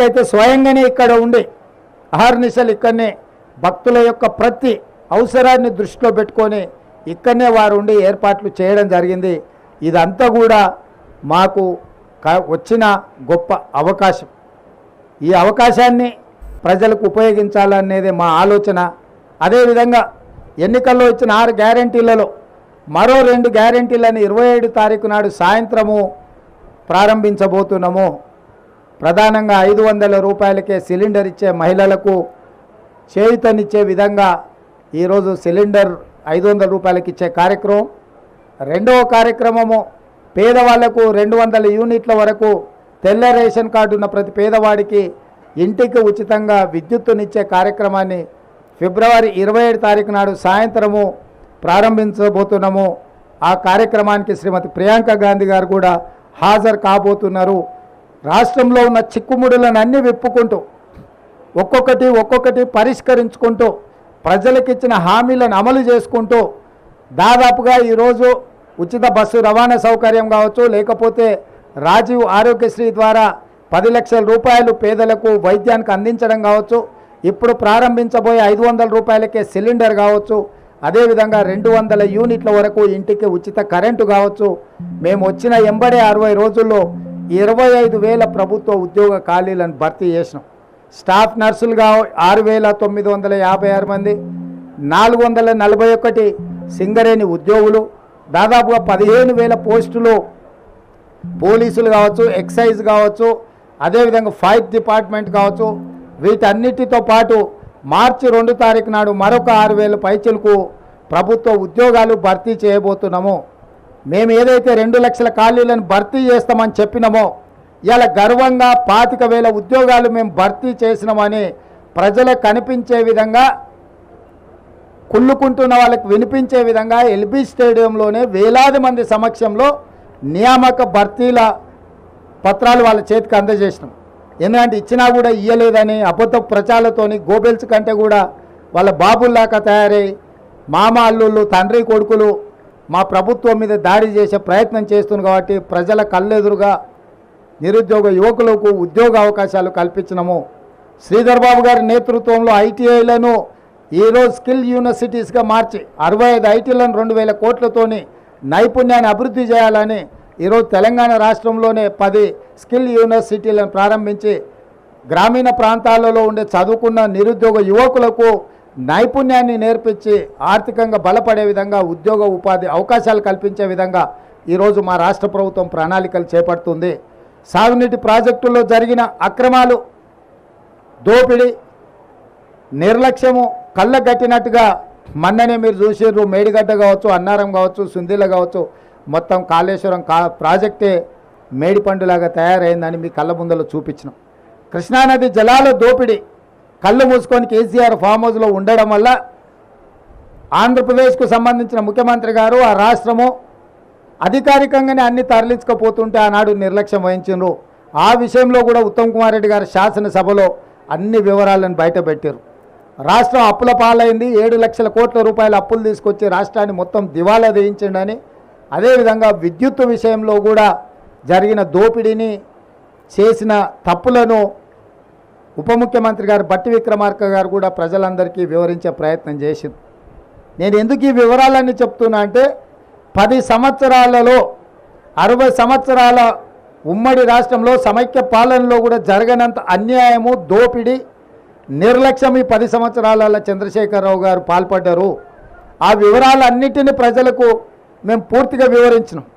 అయితే స్వయంగానే ఇక్కడ ఉండి అహర్నిశలు ఇక్కడనే భక్తుల యొక్క ప్రతి అవసరాన్ని దృష్టిలో పెట్టుకొని ఇక్కడనే వారు ఉండి ఏర్పాట్లు చేయడం జరిగింది. ఇదంతా కూడా మాకు వచ్చిన గొప్ప అవకాశం. ఈ అవకాశాన్ని ప్రజలకు ఉపయోగించాలనేది మా ఆలోచన. అదేవిధంగా ఎన్నికల్లో ఇచ్చిన 6 గ్యారెంటీలలో మరో 2 గ్యారెంటీలను 27 తారీఖు నాడు సాయంత్రము ప్రారంభించబోతున్నాము. ప్రధానంగా 500 రూపాయలకే సిలిండర్ ఇచ్చే మహిళలకు చేయూతనిచ్చే విధంగా ఈరోజు సిలిండర్ 500 రూపాయలకి ఇచ్చే కార్యక్రమం. రెండవ కార్యక్రమము పేదవాళ్లకు 200 యూనిట్ల వరకు తెల్ల రేషన్ కార్డు ఉన్న ప్రతి పేదవాడికి ఇంటికి ఉచితంగా విద్యుత్తునిచ్చే కార్యక్రమాన్ని ఫిబ్రవరి 27 తారీఖు నాడు సాయంత్రము ప్రారంభించబోతున్నాము. ఆ కార్యక్రమానికి శ్రీమతి ప్రియాంక గాంధీ గారు కూడా హాజరు కాబోతున్నారు. రాష్ట్రంలో ఉన్న చిక్కుముడులను అన్నీ విప్పుకుంటూ ఒక్కొక్కటి పరిష్కరించుకుంటూ ప్రజలకు ఇచ్చిన హామీలను అమలు చేసుకుంటూ దాదాపుగా ఈరోజు ఉచిత బస్సు రవాణా సౌకర్యం కావచ్చు, లేకపోతే రాజీవ్ ఆరోగ్యశ్రీ ద్వారా 10 లక్షల రూపాయలు పేదలకు వైద్యానికి అందించడం కావచ్చు, ఇప్పుడు ప్రారంభించబోయే 500 రూపాయలకే సిలిండర్ కావచ్చు, అదేవిధంగా 200 యూనిట్ల వరకు ఇంటికి ఉచిత కరెంటు కావచ్చు. మేము వచ్చిన 60 రోజుల్లో 25,000 ప్రభుత్వ ఉద్యోగ ఖాళీలను భర్తీ చేసినాం. స్టాఫ్ నర్సులుగా 6,956 మంది, 441 సింగరేణి ఉద్యోగులు, దాదాపుగా 15,000 పోస్టులు పోలీసులు కావచ్చు, ఎక్సైజ్ కావచ్చు, అదేవిధంగా ఫైర్ డిపార్ట్మెంట్ కావచ్చు. వీటన్నిటితో పాటు మార్చి 2 తారీఖు నాడు మరొక 6,000 పైచలకు ప్రభుత్వ ఉద్యోగాలు భర్తీ చేయబోతున్నాము. మేము ఏదైతే 2 లక్షల ఖాళీలను భర్తీ చేస్తామని చెప్పినామో ఇలా గర్వంగా 25,000 ఉద్యోగాలు మేము భర్తీ చేసినామని ప్రజలకు కనిపించే విధంగా, కుళ్ళుకుంటున్న వాళ్ళకి వినిపించే విధంగా ఎల్బీ స్టేడియంలోనే వేలాది మంది సమక్షంలో నియామక భర్తీల పత్రాలు వాళ్ళ చేతికి అందజేసినాం. ఎందుకంటే ఇచ్చినా కూడా ఇయ్యలేదని అబద్ధ ప్రచారాలతోని గోబెల్స్ కంటే కూడా వాళ్ళ బాబుల్లాగా తయారై మామ అల్లుళ్ళు తండ్రి కొడుకులు మా ప్రభుత్వం మీద దాడి చేసే ప్రయత్నం చేస్తున్నారు. కాబట్టి ప్రజల కళ్ళెదురుగా నిరుద్యోగ యువకులకు ఉద్యోగ అవకాశాలు కల్పించినాము. శ్రీధర్ బాబు గారి నేతృత్వంలో ఐటీఐలను ఈరోజు స్కిల్ యూనివర్సిటీస్గా మార్చి 65 ఐటీలను 2,000 కోట్లతోని నైపుణ్యాన్ని అభివృద్ధి చేయాలని ఈరోజు తెలంగాణ రాష్ట్రంలోనే 10 స్కిల్ యూనివర్సిటీలను ప్రారంభించి గ్రామీణ ప్రాంతాలలో ఉండే చదువుకున్న నిరుద్యోగ యువకులకు నైపుణ్యాన్ని నేర్పించి ఆర్థికంగా బలపడే విధంగా ఉద్యోగ ఉపాధి అవకాశాలు కల్పించే విధంగా ఈరోజు మా రాష్ట్ర ప్రభుత్వం ప్రణాళికలు చేపడుతుంది. సాగునీటి ప్రాజెక్టుల్లో జరిగిన అక్రమాలు, దోపిడీ, నిర్లక్ష్యము కళ్ళగట్టినట్టుగా మొన్ననే మీరు చూసారు. మేడిగడ్డ కావచ్చు, అన్నారం కావచ్చు, సుందిల కావచ్చు, మొత్తం కాళేశ్వరం ప్రాజెక్టే మేడిపండులాగా తయారైందని మీ కళ్ళ ముందలో చూపించినాం. కృష్ణానది జలాల దోపిడీ కళ్ళు మూసుకొని కేసీఆర్ ఫామ్ హౌస్లో ఉండడం వల్ల ఆంధ్రప్రదేశ్కు సంబంధించిన ముఖ్యమంత్రి గారు ఆ రాష్ట్రము అధికారికంగానే అన్ని తరలించకపోతుంటే ఆనాడు నిర్లక్ష్యం వహించారు. ఆ విషయంలో కూడా ఉత్తమ్ కుమార్ రెడ్డి గారు శాసనసభలో అన్ని వివరాలను బయటపెట్టారు. రాష్ట్రం అప్పుల పాలైంది, 7 లక్షల కోట్ల రూపాయల అప్పులు తీసుకొచ్చి రాష్ట్రాన్ని మొత్తం దివాలా వేయించండి. అదేవిధంగా విద్యుత్ విషయంలో కూడా జరిగిన దోపిడీని, చేసిన తప్పులను ఉప ముఖ్యమంత్రి గారు బట్టి విక్రమార్క గారు కూడా ప్రజలందరికీ వివరించే ప్రయత్నం చేసింది. నేను ఎందుకు ఈ వివరాలన్నీ చెప్తున్నా అంటే 10 సంవత్సరాలలో 60 సంవత్సరాల ఉమ్మడి రాష్ట్రంలో సమైక్య పాలనలో కూడా జరగనంత అన్యాయము, దోపిడీ, నిర్లక్ష్యం ఈ 10 సంవత్సరాలలో చంద్రశేఖరరావు గారు పాల్పడ్డారు. ఆ వివరాలన్నిటిని ప్రజలకు మేము పూర్తిగా వివరించినాం.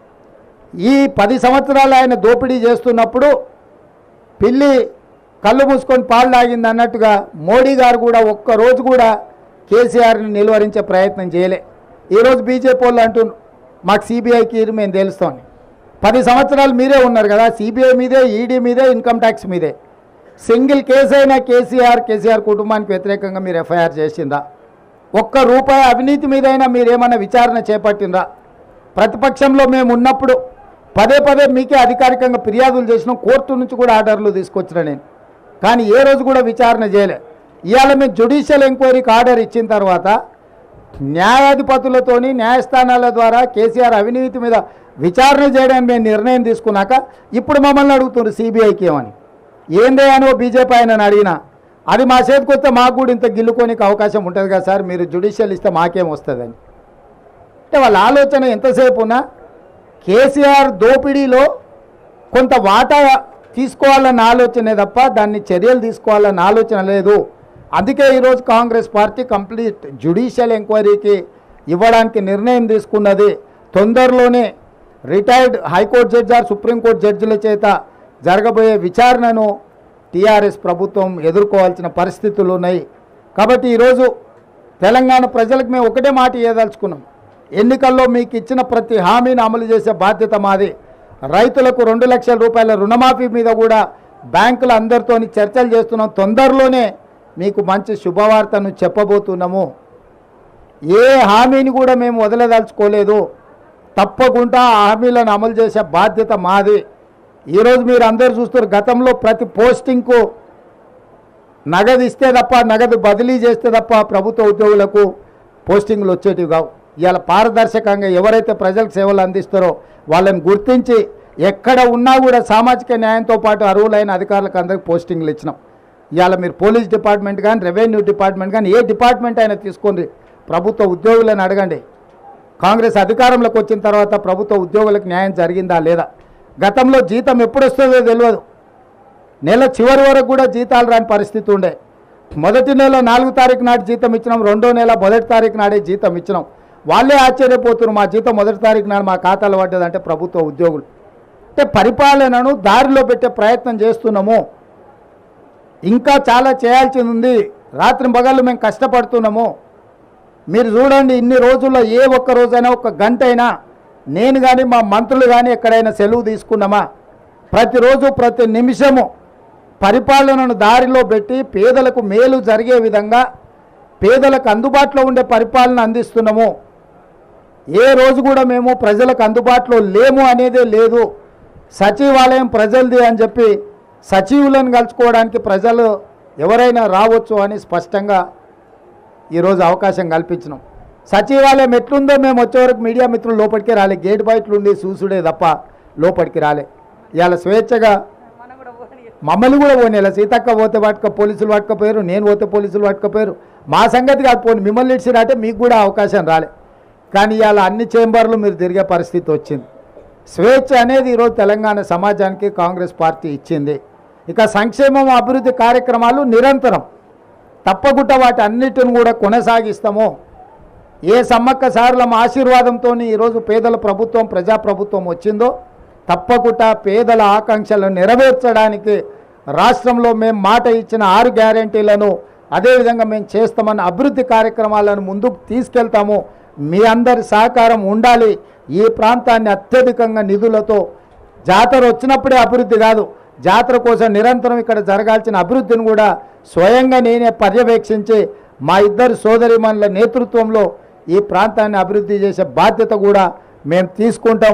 ఈ 10 సంవత్సరాలు ఆయన దోపిడీ చేస్తున్నప్పుడు పిల్లి కళ్ళు మూసుకొని పాలు తాగింది అన్నట్టుగా మోడీ గారు కూడా ఒక్కరోజు కూడా కేసీఆర్ని నిలువరించే ప్రయత్నం చేయలే. ఈరోజు బీజేపీ వాళ్ళు అంటున్నారు మాకు సిబిఐకి మేము తెలుస్తామని. 10 సంవత్సరాలు మీరే ఉన్నారు కదా, సిబిఐ మీదే, ఈడీ మీదే, ఇన్కమ్ ట్యాక్స్ మీదే. సింగిల్ కేసు అయినా కేసీఆర్ కుటుంబానికి వ్యతిరేకంగా మీరు ఎఫ్ఐఆర్ చేసిందా? ₹1 అవినీతి మీదైనా మీరేమన్నా విచారణ చేపట్టిందా? ప్రతిపక్షంలో మేము ఉన్నప్పుడు పదే మీకే అధికారికంగా ఫిర్యాదులు చేసినాం, కోర్టు నుంచి కూడా ఆర్డర్లు తీసుకొచ్చిన నేను, కానీ ఏ రోజు కూడా విచారణ చేయలే. ఇవాళ మేము జ్యుడిషియల్ ఎంక్వైరీకి ఆర్డర్ ఇచ్చిన తర్వాత న్యాయాధిపతులతోని న్యాయస్థానాల ద్వారా కేసీఆర్ అవినీతి మీద విచారణ చేయడానికి మేము నిర్ణయం తీసుకున్నాక ఇప్పుడు మమ్మల్ని అడుగుతున్నారు సిబిఐకి ఏమని. ఏందే అని ఓ బీజేపీ ఆయన అడిగినా అది మా చేతికి వస్తే మాకు కూడా ఇంత గిల్లుకోనికి అవకాశం ఉంటుంది కదా సార్, మీరు జ్యుడిషియల్ ఇస్తే మాకేం వస్తుందని. అంటే వాళ్ళ ఆలోచన ఎంతసేపు ఉన్నా కేసీఆర్ దోపిడీలో కొంత వాటా తీసుకోవాలన్న ఆలోచనే తప్ప దాన్ని చర్యలు తీసుకోవాలన్న ఆలోచన లేదు. అందుకే ఈరోజు కాంగ్రెస్ పార్టీ కంప్లీట్ జ్యుడిషియల్ ఎంక్వైరీకి ఇవ్వడానికి నిర్ణయం తీసుకున్నది. తొందరలోనే retired high court judge or supreme court జడ్జిల చేత జరగబోయే విచారణను టీఆర్ఎస్ ప్రభుత్వం ఎదుర్కోవాల్సిన పరిస్థితులు ఉన్నాయి. కాబట్టి ఈరోజు తెలంగాణ ప్రజలకు మేము ఒకటే మాట ఇవ్వదలుచుకున్నాం, ఎన్నికల్లో మీకు ఇచ్చిన ప్రతి హామీని అమలు చేసే బాధ్యత మాది. రైతులకు 2 లక్షల రూపాయల రుణమాఫీ మీద కూడా బ్యాంకుల అందరితో చర్చలు చేస్తున్నాం. తొందరలోనే మీకు మంచి శుభవార్తను చెప్పబోతున్నాము. ఏ హామీని కూడా మేము వదలదలుచుకోలేదు. తప్పకుండా ఆ హామీలను అమలు చేసే బాధ్యత మాది. ఈరోజు మీరు అందరు చూస్తారు, గతంలో ప్రతి పోస్టింగ్కు నగదు ఇస్తే తప్ప, నగదు బదిలీ చేస్తే తప్ప ప్రభుత్వ ఉద్యోగులకు పోస్టింగ్లు వచ్చేటివి కావు. ఇవాళ పారదర్శకంగా ఎవరైతే ప్రజలకు సేవలు అందిస్తారో వాళ్ళని గుర్తించి ఎక్కడ ఉన్నా కూడా సామాజిక న్యాయంతో పాటు అర్హులైన అధికారులకు అందరికీ పోస్టింగ్లు ఇచ్చినాం. ఇవాళ మీరు పోలీస్ డిపార్ట్మెంట్ కానీ, రెవెన్యూ డిపార్ట్మెంట్ కానీ, ఏ డిపార్ట్మెంట్ అయినా తీసుకోండి, ప్రభుత్వ ఉద్యోగులను అడగండి. కాంగ్రెస్ అధికారంలోకి వచ్చిన తర్వాత ప్రభుత్వ ఉద్యోగులకు న్యాయం జరిగిందా లేదా? గతంలో జీతం ఎప్పుడు వస్తుందో తెలియదు, నెల చివరి వరకు కూడా జీతాలు రాని పరిస్థితి ఉండే. మొదటి నెల 4 తారీఖు నాటి జీతం ఇచ్చినాం, రెండో నెల 1 తారీఖు నాడే జీతం ఇచ్చినాం. వాళ్ళే ఆశ్చర్యపోతున్నారు, మా జీతం 1 తారీఖు నాడు మా ఖాతాలో పడ్డదంటే ప్రభుత్వ ఉద్యోగులు. అంటే పరిపాలనను దారిలో పెట్టే ప్రయత్నం చేస్తున్నాము. ఇంకా చాలా చేయాల్సింది ఉంది. రాత్రి పగళ్ళు మేము కష్టపడుతున్నాము. మీరు చూడండి, ఇన్ని రోజుల్లో ఏ ఒక్క రోజైనా, ఒక్క గంట అయినా నేను కానీ మా మంత్రులు కానీ ఎక్కడైనా సెలవు తీసుకున్నామా? ప్రతిరోజు ప్రతి నిమిషము పరిపాలనను దారిలో పెట్టి పేదలకు మేలు జరిగే విధంగా పేదలకు అందుబాటులో ఉండే పరిపాలన అందిస్తున్నాము. ఏ రోజు కూడా మేము ప్రజలకు అందుబాటులో లేము అనేదే లేదు. సచివాలయం ప్రజలది అని చెప్పి సచివులను కలుసుకోవడానికి ప్రజలు ఎవరైనా రావచ్చు అని స్పష్టంగా ఈరోజు అవకాశం కల్పించినాం. సచివాలయం ఎట్లుందో మేము వచ్చేవరకు మీడియా మిత్రులు లోపలికి రాలే, గేట్ బయటలు ఉండి చూసుడే తప్ప లోపలికి రాలే. ఇవాళ స్వేచ్ఛగా మమ్మల్ని కూడా పోనీలా, సీతక్క పోతే పట్టుక పోలీసులు పట్టుకపోయారు, నేను పోతే పోలీసులు పట్టుకపోయారు. మా సంగతి కాదు, పోనీ మిమ్మల్ని ఇచ్చినట్టే మీకు కూడా అవకాశం రాలే. కానీ ఇవాళ అన్ని చేంబర్లు మీరు తిరిగే పరిస్థితి వచ్చింది. స్వేచ్ఛ అనేది ఈరోజు తెలంగాణ సమాజానికి కాంగ్రెస్ పార్టీ ఇచ్చింది. ఇక సంక్షేమం అభివృద్ధి కార్యక్రమాలు నిరంతరం తప్పకుండా వాటి అన్నిటిని కూడా కొనసాగిస్తాము. ఏ సమ్మక్క సారలమ్మ ఆశీర్వాదంతో ఈరోజు పేదల ప్రభుత్వం, ప్రజాప్రభుత్వం వచ్చిందో తప్పకుండా పేదల ఆకాంక్షలను నెరవేర్చడానికి రాష్ట్రంలో మేము మాట ఇచ్చిన 6 గ్యారెంటీలను అదేవిధంగా మేము చేస్తామన్న అభివృద్ధి కార్యక్రమాలను ముందుకు తీసుకెళ్తాము. మీ అందరి సహకారం ఉండాలి. ఈ ప్రాంతాన్ని అత్యధికంగా నిధులతో, జాతర వచ్చినప్పుడే అభివృద్ధి కాదు, జాతర కోసం నిరంతరం ఇక్కడ జరగాల్సిన అభివృద్ధిని కూడా స్వయంగా నేనే పర్యవేక్షించి మా ఇద్దరు సోదరిమణుల నేతృత్వంలో ఈ ప్రాంతాన్ని అభివృద్ధి చేసే బాధ్యత కూడా మేము తీసుకుంటాం.